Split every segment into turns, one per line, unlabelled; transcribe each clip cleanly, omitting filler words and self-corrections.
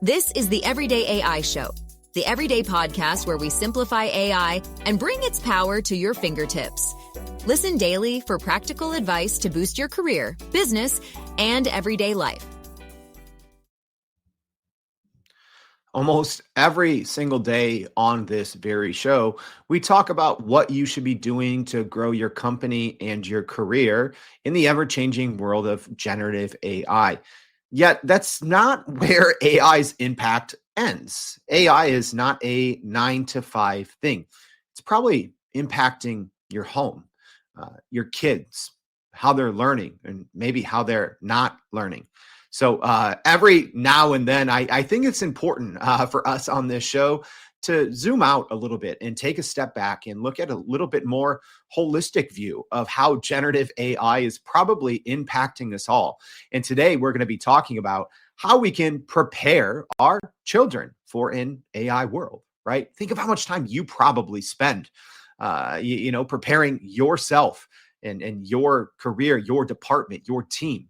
This is the Everyday AI Show, the everyday podcast where we simplify AI and bring its power to your fingertips. Listen daily for practical advice to boost your career, business, and everyday life.
Almost every single day on this very show, we talk about what you should be doing to grow your company and your career in the ever-changing world of generative AI. Yet that's not where AI's impact ends. AI is not a 9 to 5 thing. It's probably impacting your home, your kids, how they're learning, and maybe how they're not learning. So every now and then, I think it's important for us on this show to zoom out a little bit and take a step back and look at a little bit more holistic view of how generative AI is probably impacting us all. And today we're going to be talking about how we can prepare our children for an AI world, right? Think of how much time you probably spend, preparing yourself and your career, your department, your team.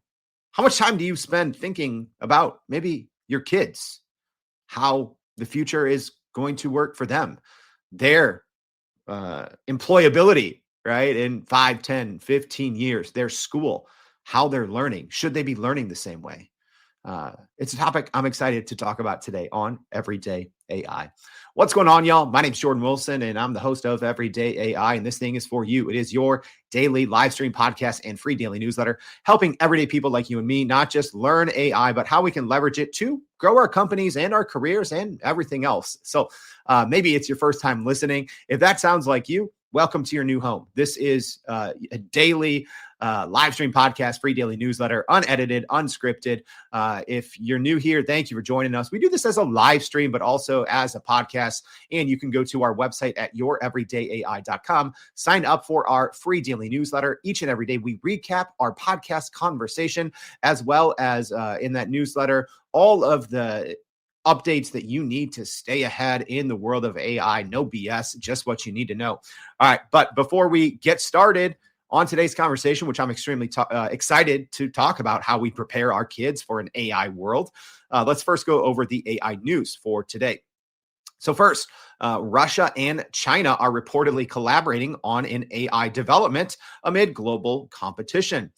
How much time do you spend thinking about maybe your kids, how the future is going to work for them, their employability, right? In 5, 10, 15 years, their school, how they're learning. Should they be learning the same way? It's a topic I'm excited to talk about today on Everyday AI. What's going on, y'all? My name's Jordan Wilson, and I'm the host of Everyday AI, and this thing is for you. It is your daily live stream podcast and free daily newsletter, helping everyday people like you and me not just learn AI, but how we can leverage it to grow our companies and our careers and everything else. So maybe it's your first time listening. If that sounds like you, welcome to your new home. This is a daily live stream podcast, free daily newsletter, unedited, unscripted. If you're new here, thank you for joining us. We do this as a live stream, but also as a podcast. And you can go to our website at youreverydayai.com, sign up for our free daily newsletter. Each and every day, we recap our podcast conversation, as well as in that newsletter, all of the updates that you need to stay ahead in the world of AI. No BS, just what you need to know. All right, but before we get started on today's conversation, which I'm extremely excited to talk about how we prepare our kids for an AI world, let's first go over the AI news for today. So first, Russia and China are reportedly collaborating on an AI development amid global competition.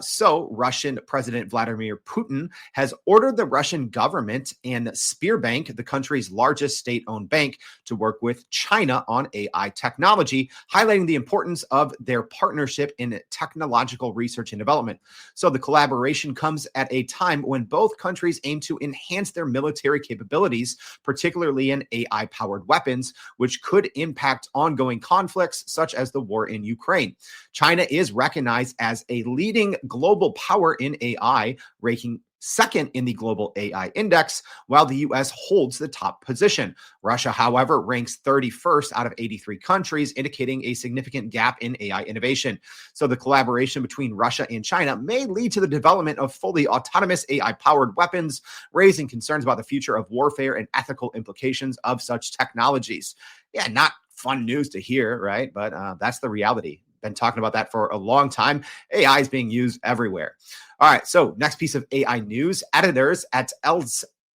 So Russian President Vladimir Putin has ordered the Russian government and Sberbank, the country's largest state-owned bank, to work with China on AI technology, highlighting the importance of their partnership in technological research and development. So the collaboration comes at a time when both countries aim to enhance their military capabilities, particularly in AI-powered weapons, which could impact ongoing conflicts such as the war in Ukraine. China is recognized as a leading global power in AI, ranking second in the global AI index, while the US holds the top position. Russia, however, ranks 31st out of 83 countries, indicating a significant gap in AI innovation. So the collaboration between Russia and China may lead to the development of fully autonomous AI-powered weapons, raising concerns about the future of warfare and ethical implications of such technologies. Yeah, not fun news to hear, right? But that's the reality. Been talking about that for a long time. AI is being used everywhere. All right, so next piece of AI news. Editors at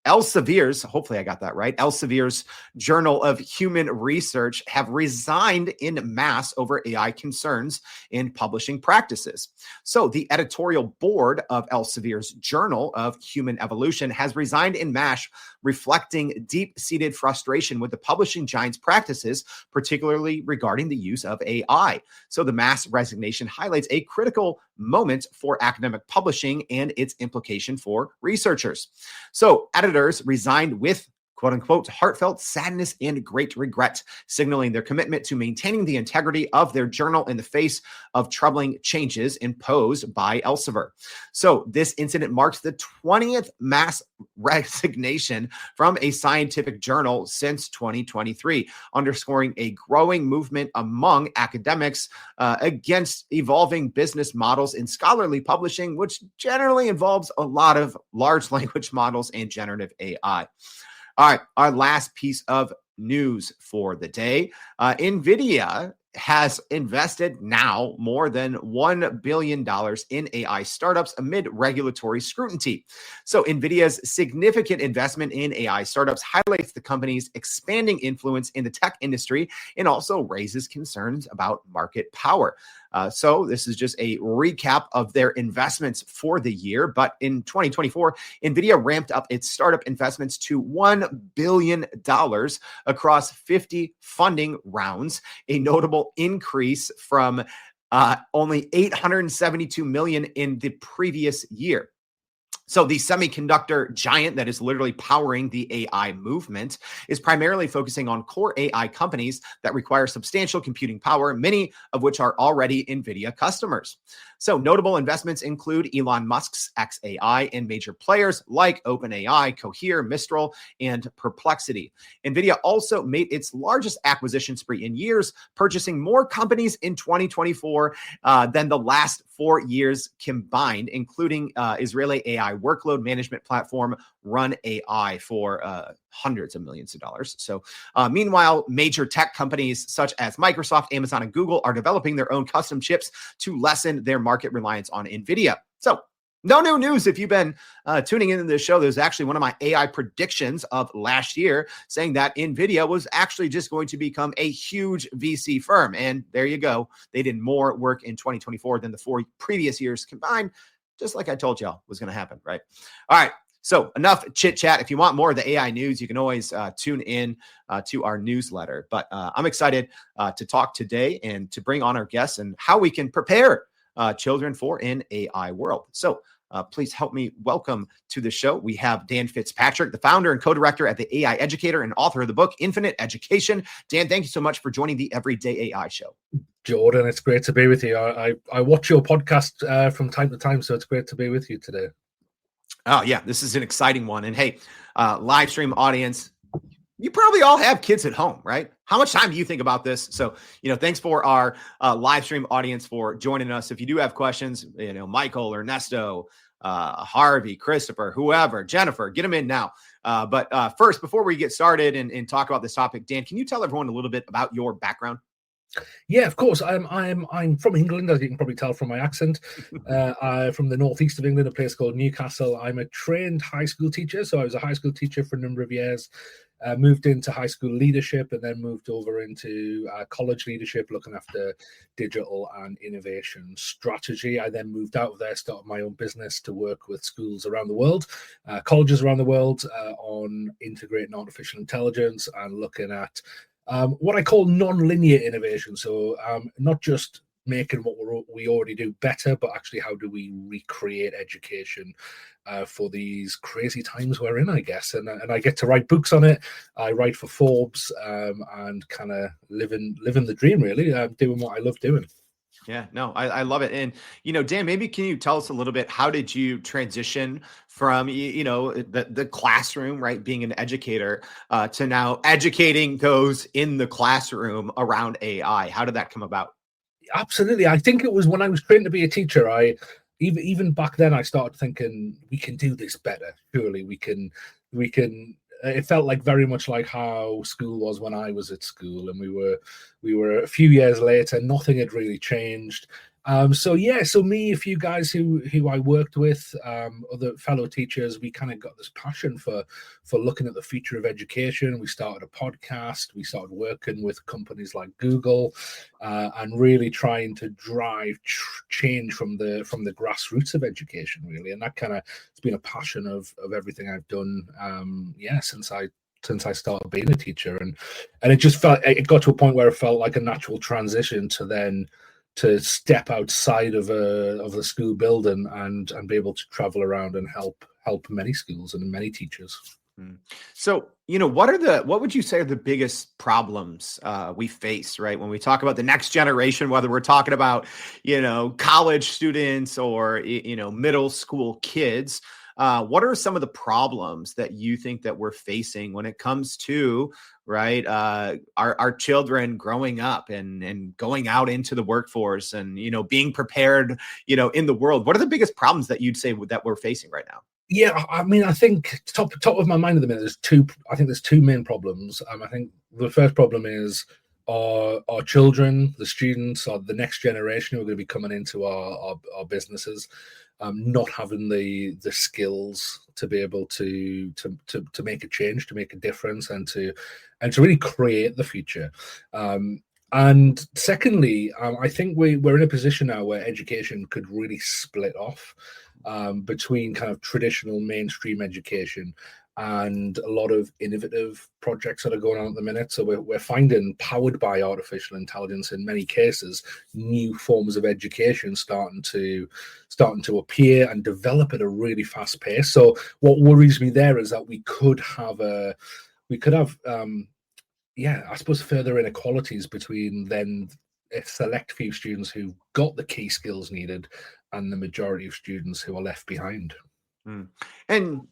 Elsevier's, hopefully I got that right, Elsevier's Journal of Human Research have resigned in mass over AI concerns in publishing practices. So the editorial board of Elsevier's Journal of Human Evolution has resigned in mass, reflecting deep-seated frustration with the publishing giant's practices, particularly regarding the use of AI. So the mass resignation highlights a critical moment for academic publishing and its implication for researchers. So editors resigned with quote unquote, heartfelt sadness and great regret, signaling their commitment to maintaining the integrity of their journal in the face of troubling changes imposed by Elsevier. So this incident marks the 20th mass resignation from a scientific journal since 2023, underscoring a growing movement among academics against evolving business models in scholarly publishing, which generally involves a lot of large language models and generative AI. All right, our last piece of news for the day. NVIDIA has invested now more than $1 billion in AI startups amid regulatory scrutiny. So NVIDIA's significant investment in AI startups highlights the company's expanding influence in the tech industry and also raises concerns about market power. So this is just a recap of their investments for the year. But in 2024, NVIDIA ramped up its startup investments to $1 billion across 50 funding rounds, a notable increase from only $872 million in the previous year. So the semiconductor giant that is literally powering the AI movement is primarily focusing on core AI companies that require substantial computing power, many of which are already NVIDIA customers. So notable investments include Elon Musk's xAI and major players like OpenAI, Cohere, Mistral, and Perplexity. NVIDIA also made its largest acquisition spree in years, purchasing more companies in 2024 than the last 4 years combined, including Israeli AI workload management platform Run AI for hundreds of millions of dollars. So meanwhile, major tech companies such as Microsoft, Amazon, and Google are developing their own custom chips to lessen their market reliance on NVIDIA. So no new news if you've been tuning into this show. There's actually one of my AI predictions of last year saying that NVIDIA was actually just going to become a huge VC firm. And there you go. They did more work in 2024 than the 4 previous years combined, just like I told y'all was going to happen, right? All right. So enough chit chat. If you want more of the AI news, you can always tune in to our newsletter. But I'm excited to talk today and to bring on our guests and how we can prepare children for an AI world. So please help me welcome to the show. We have Dan Fitzpatrick, the founder and co-director at the AI Educator and author of the book, Infinite Education. Dan, thank you so much for joining the Everyday AI Show.
Jordan, it's great to be with you. I watch your podcast from time to time, so it's great to be with you today.
Oh, yeah, this is an exciting one. And hey, live stream audience, you probably all have kids at home, right? How much time do you think about this? So, thanks for our live stream audience for joining us. If you do have questions, Michael, Ernesto, Harvey, Christopher, whoever, Jennifer, get them in now. But first, before we get started and talk about this topic, Dan, can you tell everyone a little bit about your background?
Yeah, of course. I'm from England, as you can probably tell from my accent. I'm from the northeast of England, a place called Newcastle. I'm a trained high school teacher, so I was a high school teacher for a number of years. Moved into high school leadership and then moved over into college leadership, looking after digital and innovation strategy. I then moved out of there, started my own business to work with schools around the world, colleges around the world on integrating artificial intelligence and looking at what I call non-linear innovation. So not just making what we already do better, but actually how do we recreate education for these crazy times we're in, I guess. And I get to write books on it. I write for Forbes and kind of living the dream, really, doing what I love doing.
Yeah, no, I love it. And, Dan, maybe can you tell us a little bit, how did you transition from, the classroom, right, being an educator to now educating those in the classroom around AI? How did that come about?
Absolutely. I think it was when I was trained to be a teacher. Even back then, I started thinking we can do this better. Surely we can. It felt like very much like how school was when I was at school, and we were a few years later. Nothing had really changed. So me, a few guys who I worked with, other fellow teachers, we kind of got this passion for looking at the future of education. We started a podcast. We started working with companies like Google, and really trying to drive change from the grassroots of education, really. And that kind of has been a passion of everything I've done. Since I started being a teacher, and it got to a point where it felt like a natural transition to step outside of the school building and be able to travel around and help many schools and many teachers.
So, what would you say are the biggest problems we face, right? When we talk about the next generation, whether we're talking about, college students or, middle school kids, what are some of the problems that you think that we're facing when it comes to, right, our children growing up and going out into the workforce and, being prepared, in the world? What are the biggest problems that you'd say that we're facing right now?
Yeah, I mean, I think top of my mind at the minute, there's two main problems. I think the first problem is our children, the students, or the next generation who are going to be coming into our businesses, not having the skills to be able to make a change, to make a difference, and to really create the future. And secondly, I think we're in a position now where education could really split off between kind of traditional mainstream education and a lot of innovative projects that are going on at the minute. So we're finding, powered by artificial intelligence in many cases, new forms of education starting to appear and develop at a really fast pace. So what worries me there is that we could have I suppose further inequalities between then a select few students who've got the key skills needed and the majority of students who are left behind.
And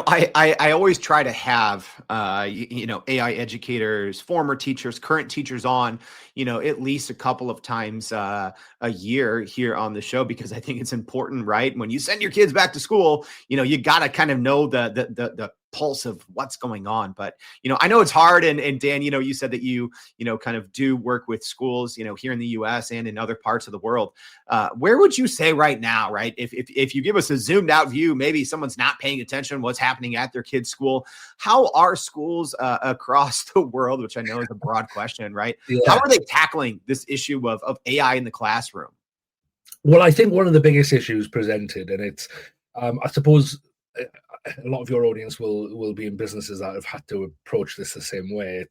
I always try to have AI educators, former teachers, current teachers on, at least a couple of times a year here on the show, because I think it's important, right? When you send your kids back to school, you got to kind of know the pulse of what's going on. But, I know it's hard. And Dan, you said that you kind of do work with schools, here in the US and in other parts of the world. Where would you say right now, right? If you give us a zoomed out view, maybe someone's not paying attention what's happening at their kid's school. How are schools across the world, which I know is a broad question, right? Yeah. How are they tackling this issue of AI in the classroom?
Well, I think one of the biggest issues presented, and it's, I suppose, a lot of your audience will be in businesses that have had to approach this the same way.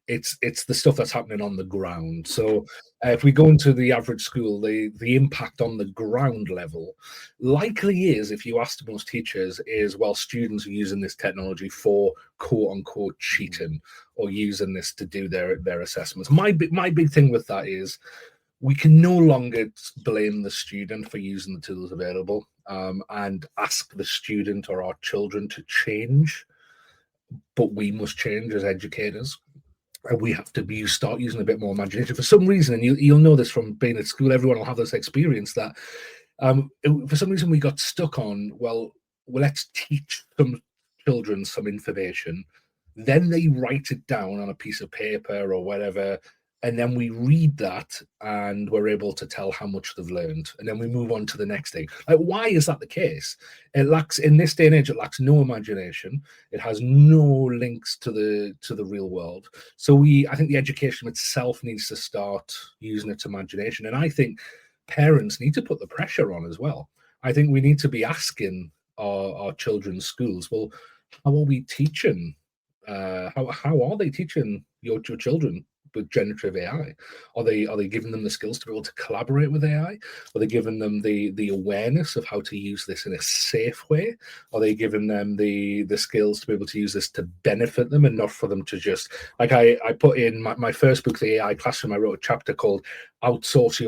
It's the stuff that's happening on the ground. So if we go into the average school, the impact on the ground level likely is, if you ask most teachers, is, well, students are using this technology for quote unquote cheating or using this to do their assessments. My big thing with that is, we can no longer blame the student for using the tools available and ask the student or our children to change. But we must change as educators. And we have to start using a bit more imagination. For some reason, and you'll know this from being at school, everyone will have this experience that for some reason we got stuck on, well, let's teach some children some information. Then they write it down on a piece of paper or whatever, and then we read that and we're able to tell how much they've learned. And then we move on to the next thing. Like, why is that the case? It lacks, in this day and age, it lacks no imagination. It has no links to the real world. So I think the education itself needs to start using its imagination. And I think parents need to put the pressure on as well. I think we need to be asking our children's schools, well, how are we teaching? How are they teaching your children with generative AI? Are they giving them the skills to be able to collaborate with AI? Are they giving them the awareness of how to use this in a safe way? Are they giving them the skills to be able to use this to benefit them and not for them to just, like I put in my first book, The AI Classroom, I wrote a chapter called Outsource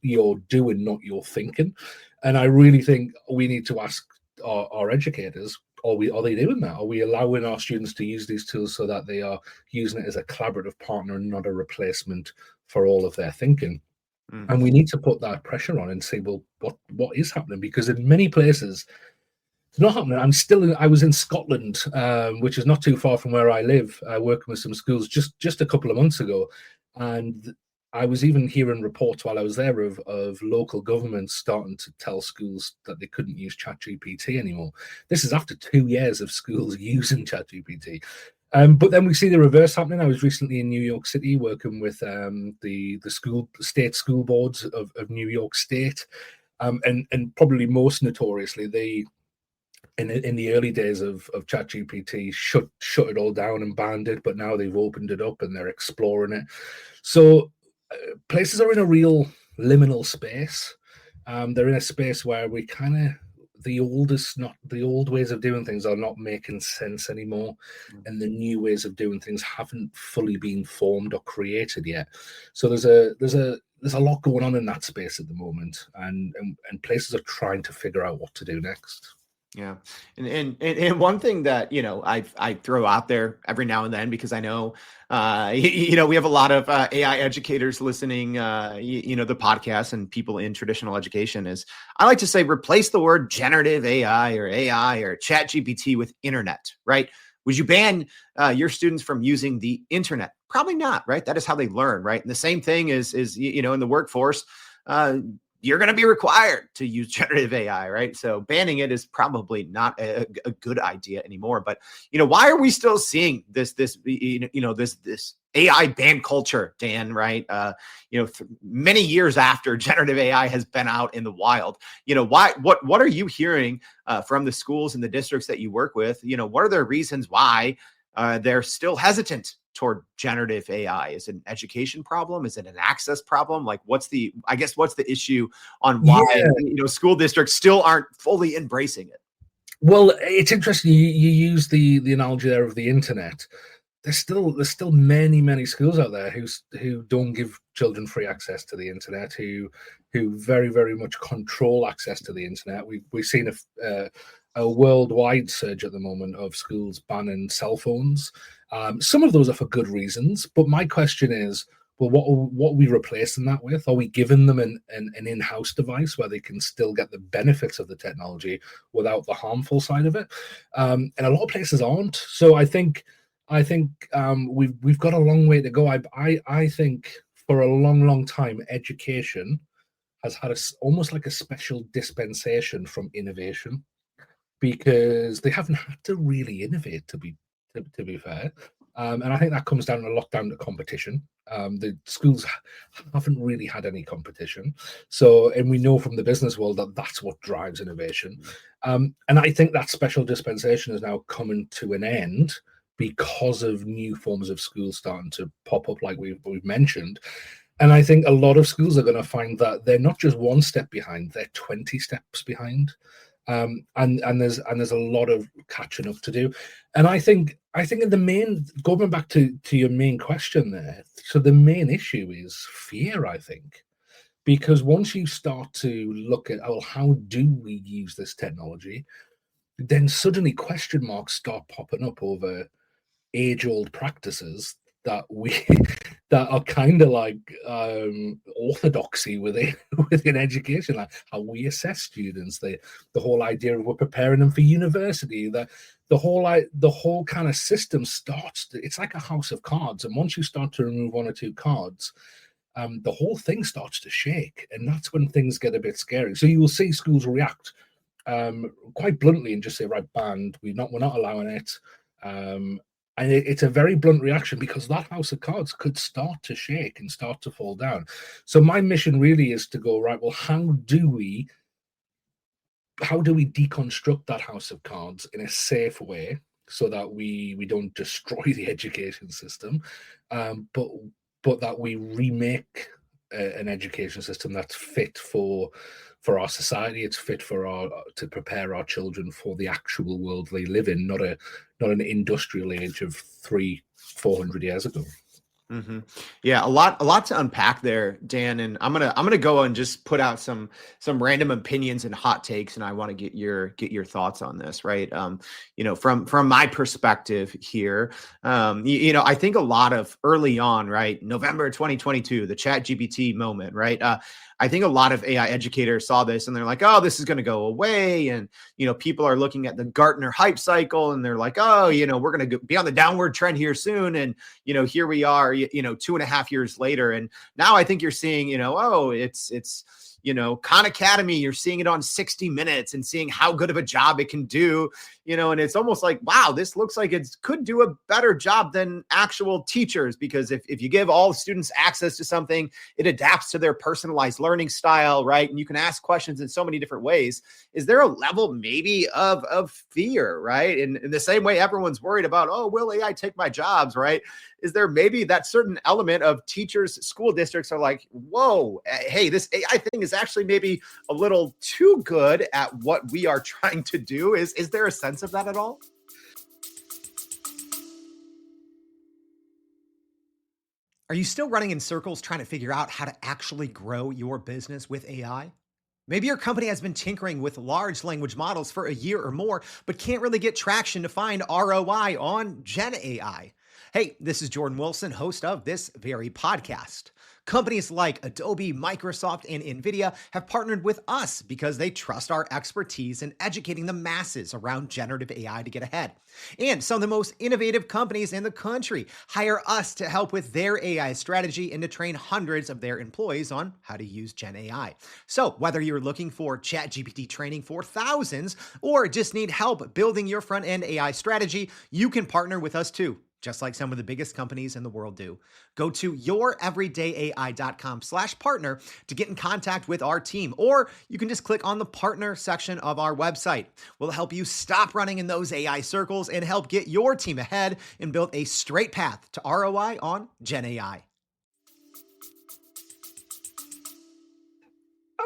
Your Doing, Not Your Thinking. And I really think we need to ask our educators, are they doing that? Are we allowing our students to use these tools so that they are using it as a collaborative partner and not a replacement for all of their thinking? And we need to put that pressure on and say, well, what is happening? Because in many places, it's not happening. I was in Scotland, which is not too far from where I live, working with some schools just a couple of months ago. And I was even hearing reports while I was there of local governments starting to tell schools that they couldn't use ChatGPT anymore. This is after 2 years of schools using ChatGPT. But then we see the reverse happening. I was recently in New York City working with the state school boards of New York State. And probably most notoriously, in the early days of ChatGPT, shut it all down and banned it, but now they've opened it up and they're exploring it. So places are in a real liminal space. They're in a space where we kind of, the old ways of doing things are not making sense anymore, and the new ways of doing things haven't fully been formed or created yet. So there's a lot going on in that space at the moment, and places are trying to figure out what to do next.
Yeah. And one thing that, I throw out there every now and then, because I know, we have a lot of AI educators listening, the podcast and people in traditional education, is I like to say, replace the word generative AI or chat GPT with internet, right? Would you ban your students from using the internet? Probably not, right? That is how they learn, right? And the same thing is in the workforce, you're going to be required to use generative AI, right? So banning it is probably not a good idea anymore. But why are we still seeing this AI ban culture, Dan? Right? Many years after generative AI has been out in the wild, why? What are you hearing from the schools and the districts that you work with? What are the reasons why they're still hesitant toward generative AI? Is it an education problem? Is it an access problem? Like, what's the issue on why school districts still aren't fully embracing it?
Well, it's interesting. You use the analogy there of the internet. There's still many schools out there who don't give children free access to the internet, who very, very much control access to the internet. We've seen a worldwide surge at the moment of schools banning cell phones. Some of those are for good reasons, but my question is, well, what are we replacing that with? Are we giving them an in-house device where they can still get the benefits of the technology without the harmful side of it? And a lot of places aren't. So I think we've got a long way to go. I think for a long time, education has had almost like a special dispensation from innovation, because they haven't had to really innovate, to be fair. And I think that comes down a lot down to competition. The schools haven't really had any competition. And we know from the business world that that's what drives innovation. And I think that special dispensation is now coming to an end because of new forms of schools starting to pop up, like we've mentioned. And I think a lot of schools are going to find that they're not just one step behind, they're 20 steps behind. And there's a lot of catching up to do. And I think in the main, going back to your main question there, so the main issue is fear, I think. Because once you start to look at, how do we use this technology, then suddenly question marks start popping up over age-old practices that are kind of like orthodoxy within education, like how we assess students, the whole idea of we're preparing them for university, the whole kind of system it's like a house of cards, and once you start to remove one or two cards, the whole thing starts to shake, and that's when things get a bit scary. So you will see schools react quite bluntly and just say, right, banned, we're not allowing it. And it's a very blunt reaction, because that house of cards could start to shake and start to fall down. So my mission really is to go, right, well, how do we deconstruct that house of cards in a safe way so that we don't destroy the education system, but that we remake an education system that's fit for our society. It's fit to prepare our children for the actual world they live in, not an industrial age of 300-400 years ago.
Mm-hmm. Yeah, a lot to unpack there, Dan. And I'm gonna go and just put out some random opinions and hot takes, and I want to get your thoughts on this, right? From my perspective here, I think a lot of early on, right, November 2022, the ChatGPT moment, right? I think a lot of AI educators saw this and they're like, oh, this is going to go away. And, people are looking at the Gartner hype cycle and they're like, oh, we're going to be on the downward trend here soon. And, here we are, 2.5 years later. And now I think you're seeing, it's Khan Academy, you're seeing it on 60 Minutes and seeing how good of a job it can do, and it's almost like, wow, this looks like it could do a better job than actual teachers, because if you give all students access to something, it adapts to their personalized learning style, right? And you can ask questions in so many different ways. Is there a level maybe of fear, right? In the same way everyone's worried about, oh, will AI take my jobs, right? Is there maybe that certain element of teachers, school districts are like, whoa, hey, this AI thing is actually maybe a little too good at what we are trying to do? Is there a sense of that at all? Are you still running in circles trying to figure out how to actually grow your business with AI? Maybe your company has been tinkering with large language models for a year or more, but can't really get traction to find ROI on Gen AI. Hey, this is Jordan Wilson, host of this very podcast. Companies like Adobe, Microsoft, and NVIDIA have partnered with us because they trust our expertise in educating the masses around generative AI to get ahead. And some of the most innovative companies in the country hire us to help with their AI strategy and to train hundreds of their employees on how to use Gen AI. So whether you're looking for ChatGPT training for thousands or just need help building your front-end AI strategy, you can partner with us too, just like some of the biggest companies in the world do. Go to youreverydayai.com/partner to get in contact with our team, or you can just click on the partner section of our website. We'll help you stop running in those AI circles and help get your team ahead and build a straight path to ROI on Gen AI.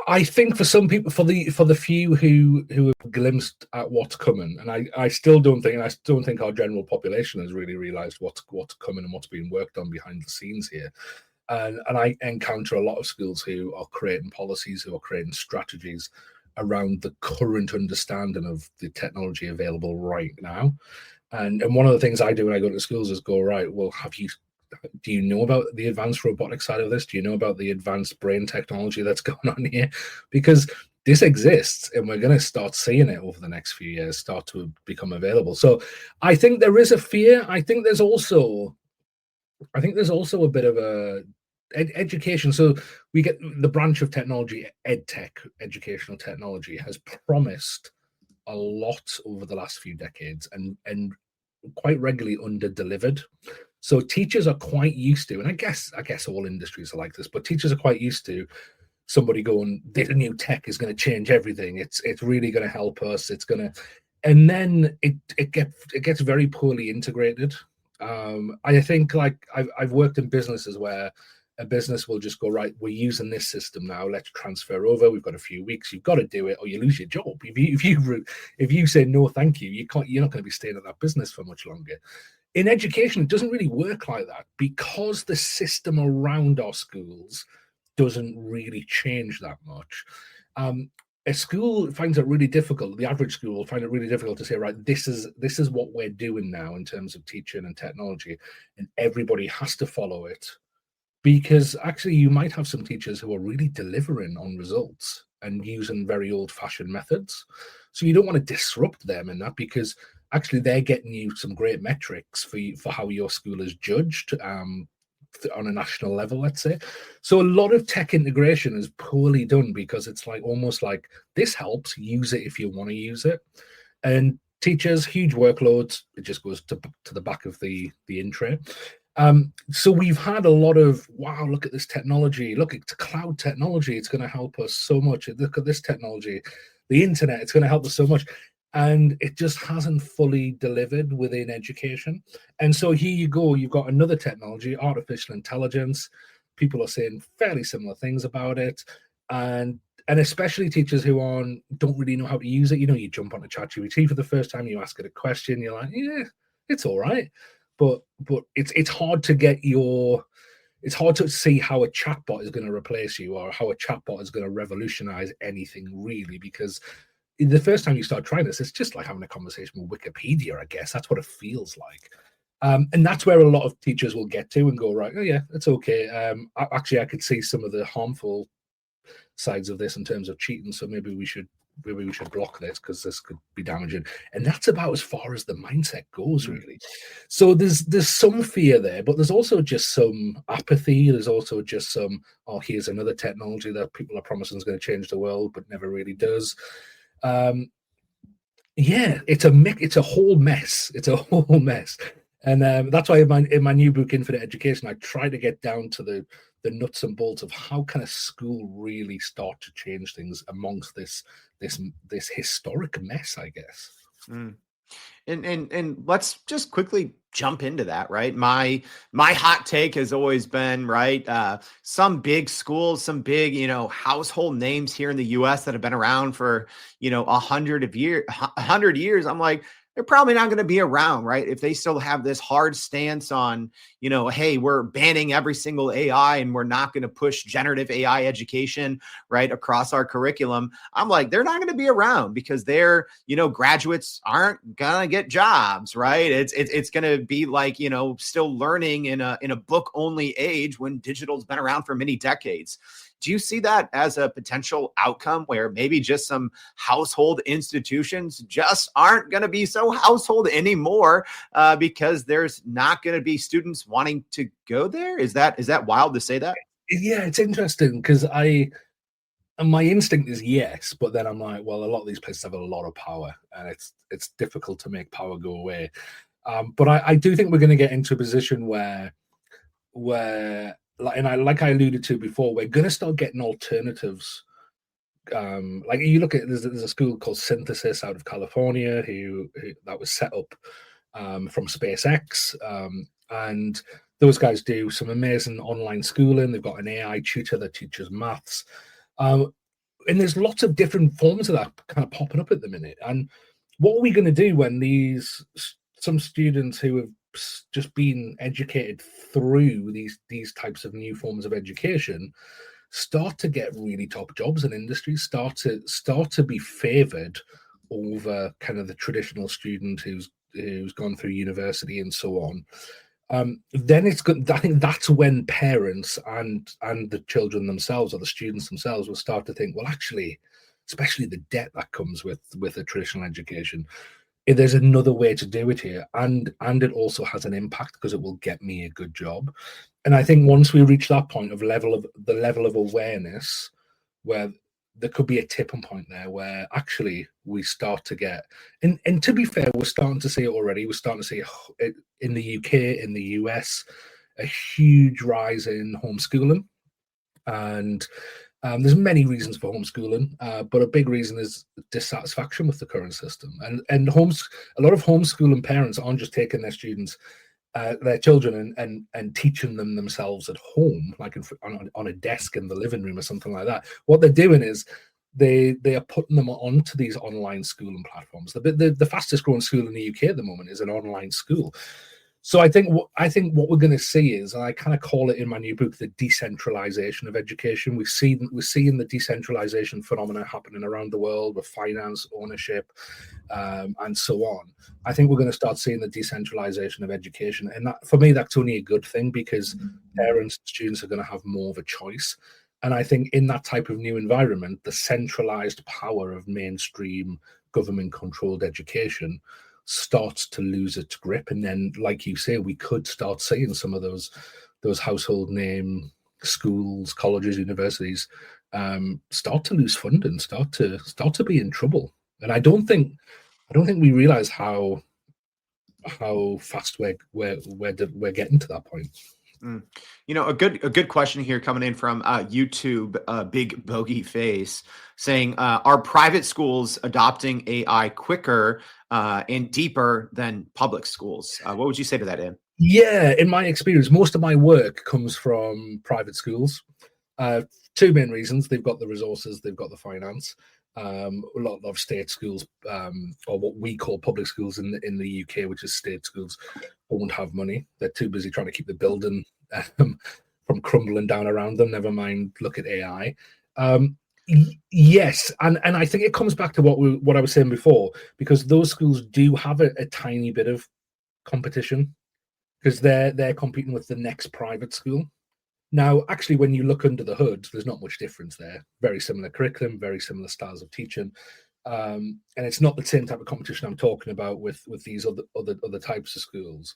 I think for some people, for the few who have glimpsed at what's coming, and I still don't think our general population has really realized what's coming and what's being worked on behind the scenes here. And I encounter a lot of schools who are creating policies, who are creating strategies around the current understanding of the technology available right now. And one of the things I do when I go to schools is go, right, well, do you know about the advanced robotic side of this? Do you know about the advanced brain technology that's going on here? Because this exists and we're going to start seeing it over the next few years start to become available. So I think there is a fear. I think there's also a bit of a education. So we get the branch of technology, EdTech, educational technology, has promised a lot over the last few decades and quite regularly under-delivered. So teachers are quite used to, and I guess all industries are like this, but teachers are quite used to somebody going, "This new tech is going to change everything. It's really going to help us. It's going to," and then it gets very poorly integrated. I think like I've worked in businesses where a business will just go, right, we're using this system now. Let's transfer over. We've got a few weeks. You've got to do it, or you lose your job. If you say no, thank you, you're not going to be staying at that business for much longer. In education, it doesn't really work like that because the system around our schools doesn't really change that much. A school finds it really difficult. The average school will find it really difficult to say, right, this is what we're doing now in terms of teaching and technology, and everybody has to follow it. Because actually, you might have some teachers who are really delivering on results and using very old-fashioned methods. So you don't want to disrupt them in that, because actually they're getting you some great metrics for how your school is judged on a national level, let's say. So a lot of tech integration is poorly done because it's like almost like this helps, use it if you want to use it. And teachers, huge workloads, it just goes to the back of the in tray. So we've had a lot of, wow, look at this technology, look at cloud technology, it's going to help us so much. Look at this technology, the internet, it's going to help us so much. And it just hasn't fully delivered within education. And so here you go, you've got another technology, artificial intelligence. People are saying fairly similar things about it. And especially teachers who don't really know how to use it. You know, you jump onto ChatGPT for the first time, you ask it a question, you're like, yeah, it's all right. But it's hard to it's hard to see how a chatbot is going to replace you, or how a chatbot is going to revolutionize anything really, because the first time you start trying this, it's just like having a conversation with Wikipedia, I guess. That's what it feels like. And that's where a lot of teachers will get to and go, right, oh yeah, it's okay. Actually, I could see some of the harmful sides of this in terms of cheating, so maybe we should block this because this could be damaging. And that's about as far as the mindset goes, really. So there's some fear there, but there's also just some apathy. There's also just some, oh, here's another technology that people are promising is going to change the world, but never really does. Yeah, it's a whole mess. It's a whole mess. And that's why in my new book, Infinite Education, I try to get down to the nuts and bolts of how can a school really start to change things amongst this historic mess, I guess.
And let's just quickly jump into that, right? My hot take has always been, right, some big schools, some big, household names here in the US that have been around for, 100 years. I'm like, they're probably not going to be around, right? If they still have this hard stance on, hey, we're banning every single AI and we're not going to push generative AI education, right, across our curriculum. I'm like, they're not going to be around because their, graduates aren't going to get jobs, right? It's going to be like, still learning in a book only age when digital's been around for many decades. Do you see that as a potential outcome where maybe just some household institutions just aren't going to be so household anymore because there's not going to be students wanting to go there? Is that wild to say that?
Yeah, it's interesting because my instinct is yes, but then I'm like, well, a lot of these places have a lot of power, and it's difficult to make power go away. But I do think we're going to get into a position where like I alluded to before, we're going to start getting alternatives. Like you look at there's a school called Synthesis out of California who that was set up from SpaceX, and those guys do some amazing online schooling. They've got an AI tutor that teaches maths, and there's lots of different forms of that kind of popping up at the minute. And what are we going to do when some students who have just been educated through these types of new forms of education start to get really top jobs in industries, start to be favored over kind of the traditional student who's gone through university and so on? Then it's good. I think that's when parents and the children themselves or the students themselves will start to think, well, actually, especially the debt that comes with a traditional education, there's another way to do it here, and it also has an impact because it will get me a good job. And I think once we reach that point of the level of awareness, where there could be a tipping point there where actually we start to get, and to be fair, we're starting to see it already. We're starting to see it in the UK, in the US, a huge rise in homeschooling. And there's many reasons for homeschooling, but a big reason is dissatisfaction with the current system. And a lot of homeschooling parents aren't just taking their students, their children, and teaching them themselves at home, like on a desk in the living room or something like that. What they're doing is they are putting them onto these online schooling platforms. The fastest growing school in the UK at the moment is an online school. So I think what we're going to see is, and I kind of call it in my new book, the decentralization of education. We're seeing the decentralization phenomena happening around the world with finance, ownership, and so on. I think we're going to start seeing the decentralization of education, and that, for me, that's only a good thing because parents and students are going to have more of a choice. And I think in that type of new environment, the centralized power of mainstream government-controlled education starts to lose its grip, and then, like you say, we could start seeing some of those household name schools, colleges, universities start to lose funding, start to be in trouble. And I don't think we realize how fast we're getting to that point.
A good question here coming in from YouTube, Big Bogey Face, saying, are private schools adopting AI quicker and deeper than public schools? What would you say to that, Ian?
Yeah, in my experience, most of my work comes from private schools. Two main reasons: they've got the resources, they've got the finance. A lot of state schools, or what we call public schools in the UK, which is state schools, don't have money. They're too busy trying to keep the building from crumbling down around them. Never mind, look at AI. Yes, and I think it comes back to what I was saying before, because those schools do have a tiny bit of competition because they're competing with the next private school. Now, actually, when you look under the hood, there's not much difference there. Very similar curriculum, very similar styles of teaching, and it's not the same type of competition I'm talking about with these other types of schools.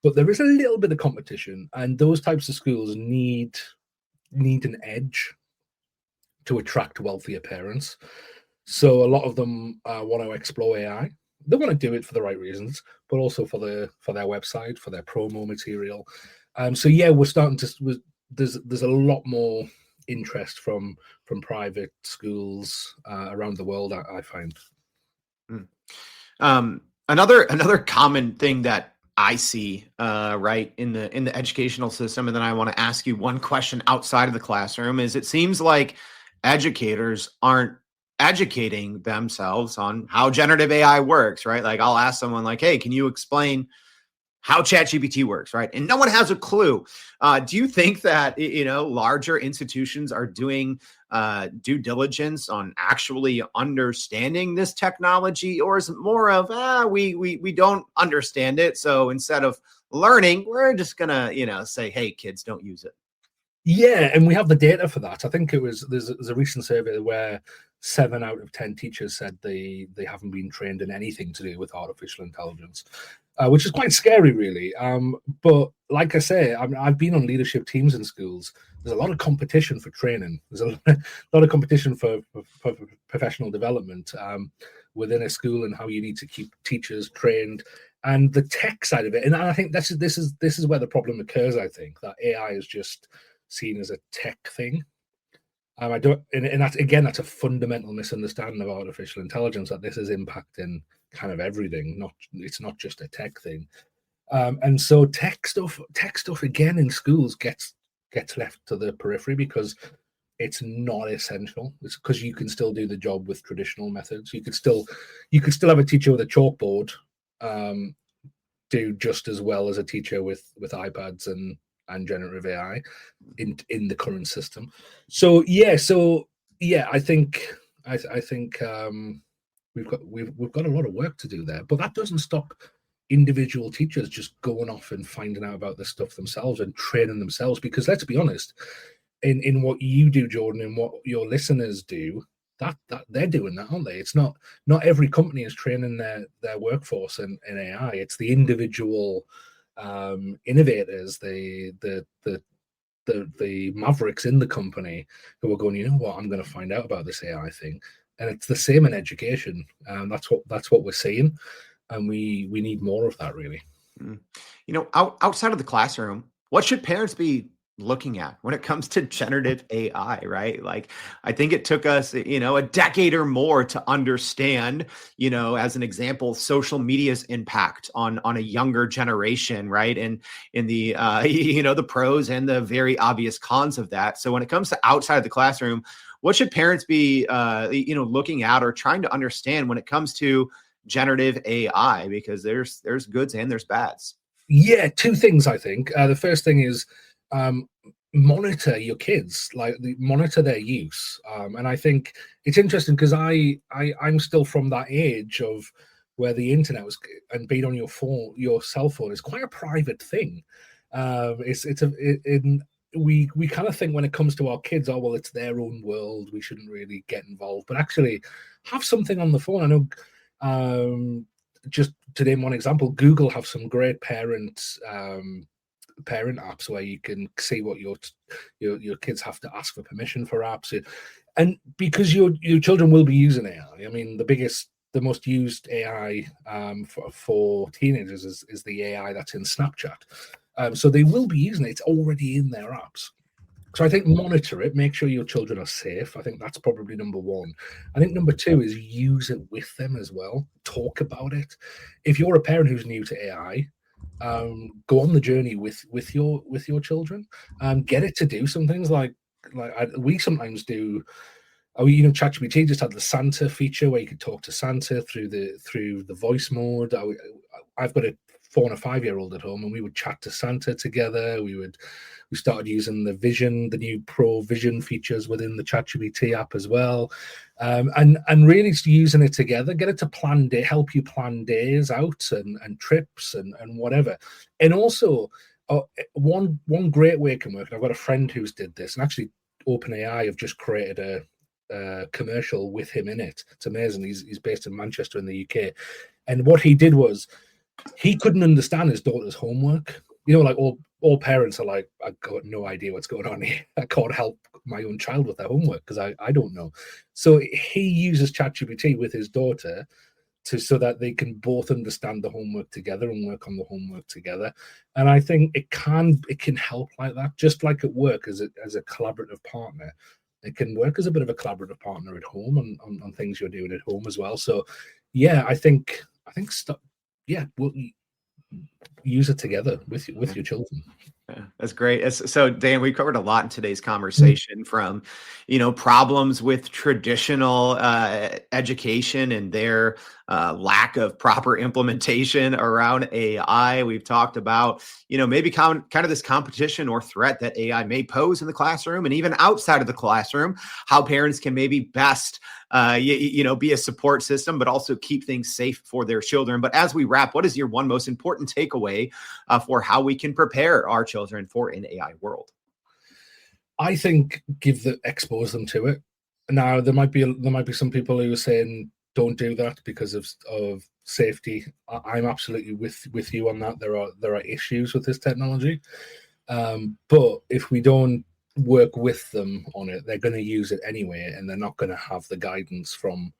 But there is a little bit of competition, and those types of schools need an edge to attract wealthier parents. So a lot of them want to explore AI. They want to do it for the right reasons, but also for their website, for their promo material. So yeah, we're starting to. There's a lot more interest from private schools around the world, I find.
Another common thing that I see right in the educational system, and then I want to ask you one question outside of the classroom, is it seems like educators aren't educating themselves on how generative AI works, right? Like I'll ask someone like, hey, can you explain how ChatGPT works, right? And no one has a clue. Do you think that, larger institutions are doing due diligence on actually understanding this technology, or is it more of, we don't understand it, so instead of learning, we're just gonna, say, hey, kids, don't use it?
Yeah, and we have the data for that. I think there's a recent survey where 7 out of 10 teachers said they haven't been trained in anything to do with artificial intelligence, which is quite scary, really. But like I say, I've been on leadership teams in schools. There's a lot of competition for training. There's a lot of competition for professional development within a school, and how you need to keep teachers trained, and the tech side of it. And I think this is where the problem occurs. I think that AI is just seen as a tech thing. I don't, and that, again, that's a fundamental misunderstanding of artificial intelligence, that this is impacting kind of everything. It's not just a tech thing. And so tech stuff again in schools gets left to the periphery because it's not essential. It's because you can still do the job with traditional methods. You could still have a teacher with a chalkboard do just as well as a teacher with iPads and generative AI in the current system. So yeah, I think we've got a lot of work to do there, but that doesn't stop individual teachers just going off and finding out about this stuff themselves and training themselves. Because let's be honest, in what you do, Jordan, and what your listeners do, that they're doing that, aren't they? It's not every company is training their workforce in AI. It's the individual innovators, the mavericks in the company who are going, you know what, I'm going to find out about this AI thing. And it's the same in education. That's what we're seeing, and we need more of that, really.
Outside of the classroom, what should parents be looking at when it comes to generative AI, right? Like, I think it took us, a decade or more to understand, as an example, social media's impact on a younger generation, right? And in the, the pros and the very obvious cons of that. So when it comes to outside of the classroom, what should parents be, looking at or trying to understand when it comes to generative AI? Because there's goods and there's bads.
Yeah, two things, I think. The first thing is, monitor your kids, monitor their use. And I think it's interesting because I'm still from that age of where the internet was, and being on your cell phone is quite a private thing. We kind of think when it comes to our kids, oh, well, it's their own world, we shouldn't really get involved. But actually, have something on the phone. I know, just to name one example, Google have some great parent apps where you can see what your kids have to ask for permission for apps, and because your children will be using AI. I mean, the most used AI for teenagers is the AI that's in Snapchat. So they will be using it. It's already in their apps. So I think monitor it, make sure your children are safe. I think that's probably number one. I think number two is use it with them as well. Talk about it. If you're a parent who's new to AI, go on the journey with your children. Get it to do some things like we sometimes do. ChatGPT just had the Santa feature where you could talk to Santa through the voice mode. I've got a 4 and a 5-year-old at home, and we would chat to Santa together. We started using the new Pro Vision features within the ChatGPT app as well, and really using it together. Get it to help you plan days out and trips and whatever. And also, one great way it can work. And I've got a friend who's did this, and actually, OpenAI have just created a commercial with him in it. It's amazing. He's based in Manchester in the UK, and what he did was he couldn't understand his daughter's homework. Like all parents are like, I've got no idea what's going on here. I can't help my own child with their homework because I don't know. So he uses ChatGPT with his daughter so that they can both understand the homework together and work on the homework together. And I think it can help like that, just like at work as a collaborative partner. It can work as a bit of a collaborative partner at home on things you're doing at home as well. So yeah, I think we'll use it together with your children.
Yeah, That's great. So, Dan, we covered a lot in today's conversation from, problems with traditional education and their lack of proper implementation around AI. We've talked about, maybe kind of this competition or threat that AI may pose in the classroom and even outside of the classroom, how parents can maybe best, be a support system, but also keep things safe for their children. But as we wrap, what is your one most important takeaway for how we can prepare our children for an AI world?
I think expose them to it. Now there might be some people who are saying don't do that because of safety. I'm absolutely with you on that. There are issues with this technology, but if we don't work with them on it, they're going to use it anyway, and they're not going to have the guidance from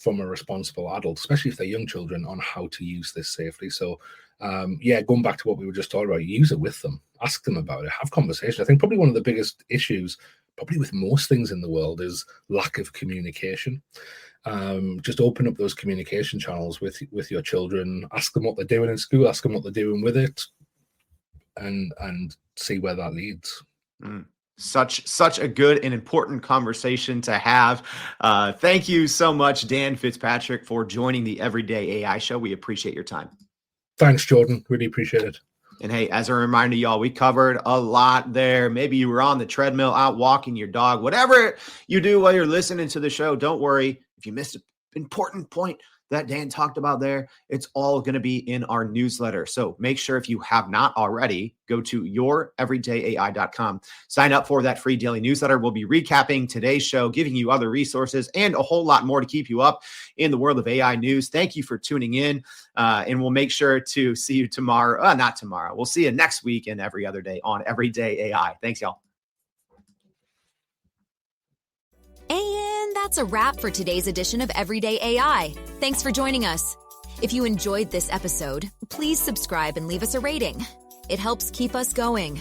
a responsible adult, especially if they're young children, on how to use this safely. So going back to what we were just talking about, use it with them, ask them about it, have conversations. I think probably one of the biggest issues, probably with most things in the world, is lack of communication. Just open up those communication channels with your children, ask them what they're doing in school, ask them what they're doing with it, and see where that leads.
Such a good and important conversation to have. Thank you so much, Dan Fitzpatrick, for joining the Everyday AI Show. We appreciate your time.
Thanks, Jordan. Really appreciate it.
And hey, as a reminder, y'all, we covered a lot there. Maybe you were on the treadmill, out walking your dog, whatever you do while you're listening to the show. Don't worry if you missed an important point that Dan talked about there. It's all going to be in our newsletter. So make sure, if you have not already, go to youreverydayai.com. Sign up for that free daily newsletter. We'll be recapping today's show, giving you other resources, and a whole lot more to keep you up in the world of AI news. Thank you for tuning in, and we'll make sure to see you tomorrow. Not tomorrow. We'll see you next week and every other day on Everyday AI. Thanks, y'all.
And that's a wrap for today's edition of Everyday AI. Thanks for joining us. If you enjoyed this episode, please subscribe and leave us a rating. It helps keep us going.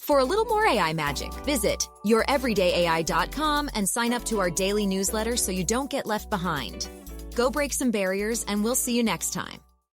For a little more AI magic, visit youreverydayai.com and sign up to our daily newsletter so you don't get left behind. Go break some barriers, and we'll see you next time.